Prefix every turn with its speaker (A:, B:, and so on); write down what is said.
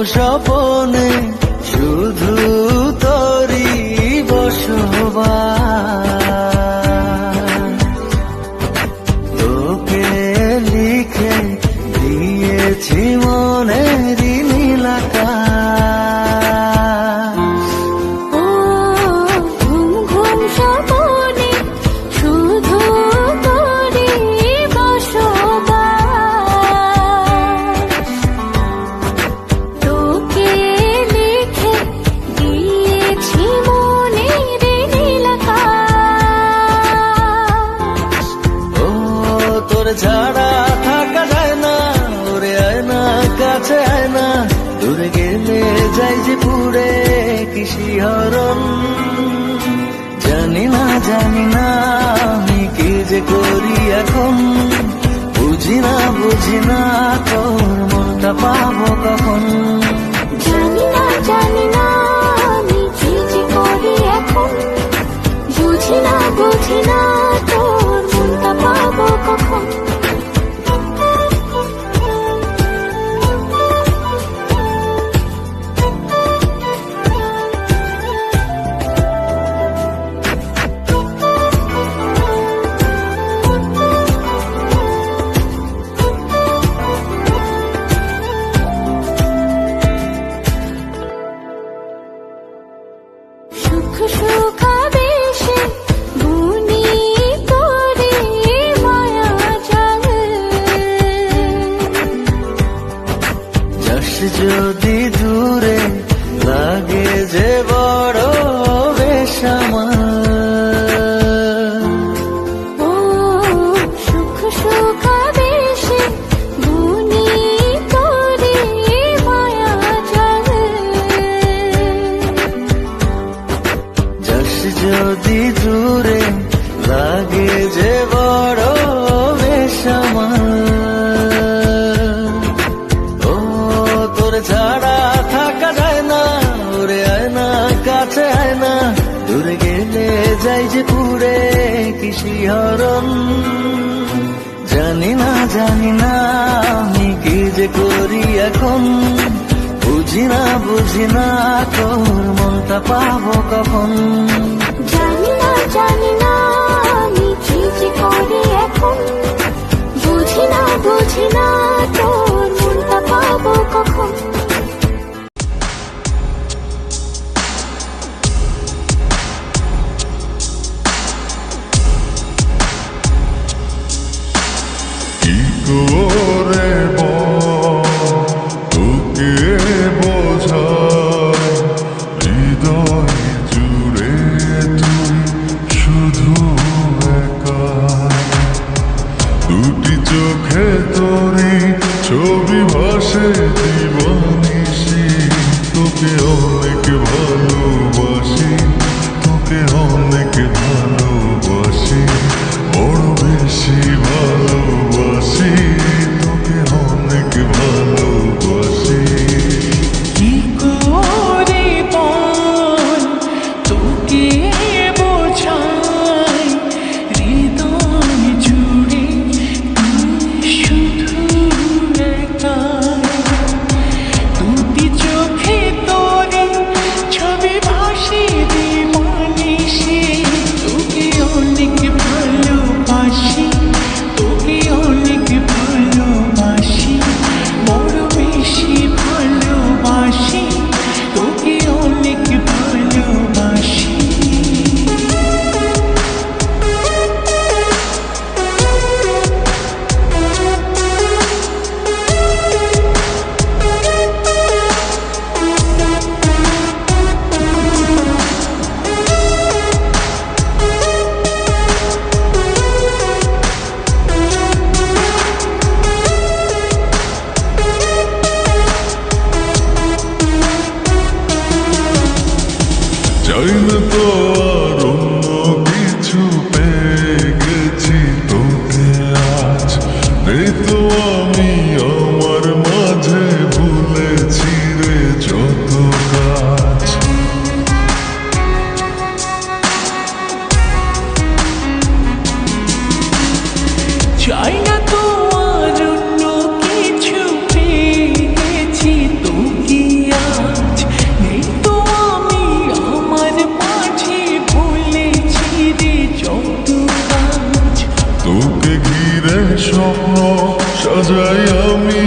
A: স্বপনে শুধু তোরই বসবাস। তোকে লিখে দিয়েছি মনের নীল আকাশ।
B: ও ঘুম ঘুম স্বপনে শুধু তোরই বসবাস। তোকে লিখে দিয়েছি মনের নীল আকাশ।
A: ও তোর ছাড়া থাকা যায় না, ওরে আয় না কাছে আয় না, দূরে গেলে যাই যে পুরে কি শিহরণ। জানি না আমি কি যে করি এখন, বুঝি না তোর মনটা পাবো কখন।
B: জানি না আমি কি যে করি এখন, বুঝি না তোর মনটা পাবো কখন। সুখ সুখাবেশে বুনি করে মায়া জাল।
A: যাস যদি দূরে লাগে যে বড় বেসামাল।
B: ও সুখ সুখাবেশে বুনি করে মায়া জাল।
A: যাস যদি দূরে লাগে যে বড় বেসামাল। ও তোর ছাড়া থাকা যায় না, ওরে আয় না কাছে আয় না, দূরে গেলে যাই যে পুরে কি শিহরণ। জানি না আমি কি যে করি এখন, বুঝি না তোর মনটা পাবো কখন।
B: জানি না আমি কি যে করি এখন, বুঝি না তোর মনটা পাবো কখন।
C: কি করে তোকে বোঝাই, হৃদয় জুড়ে তুই শুধু একা। দুটি চোখে তোরই ছবি ভাসে দিবানিশি, তোকে অনেক ভালোবাসি, তোকে অনেক ভালোবাসি, বড় বেশি ভালোবাসি, তোকে অনেক ভালোবাসি।
D: কি করে বল তোকে বোঝাই, হৃদয় জুড়ে তুই শুধু একা। দুটি চোখে তোরে ছবি ভাসে দিবানিশি, তোকে অনেক ভালোবাসি, তোকে অনেক ভালোবাসি, বড় বেশি ভালোবাসি, তোকে অনেক ভালোবাসি।
C: চাই না তো আর অন্য কিছু, পেয়ে গেছি তোকে আজ। নেই তো আমি আমার মাঝে, ভুলেছি রে যত কাজ।
D: চাই না তো আর অন্য কিছু, পেয়ে গেছি তোকে
C: স্বপ্ন সাজাই আমি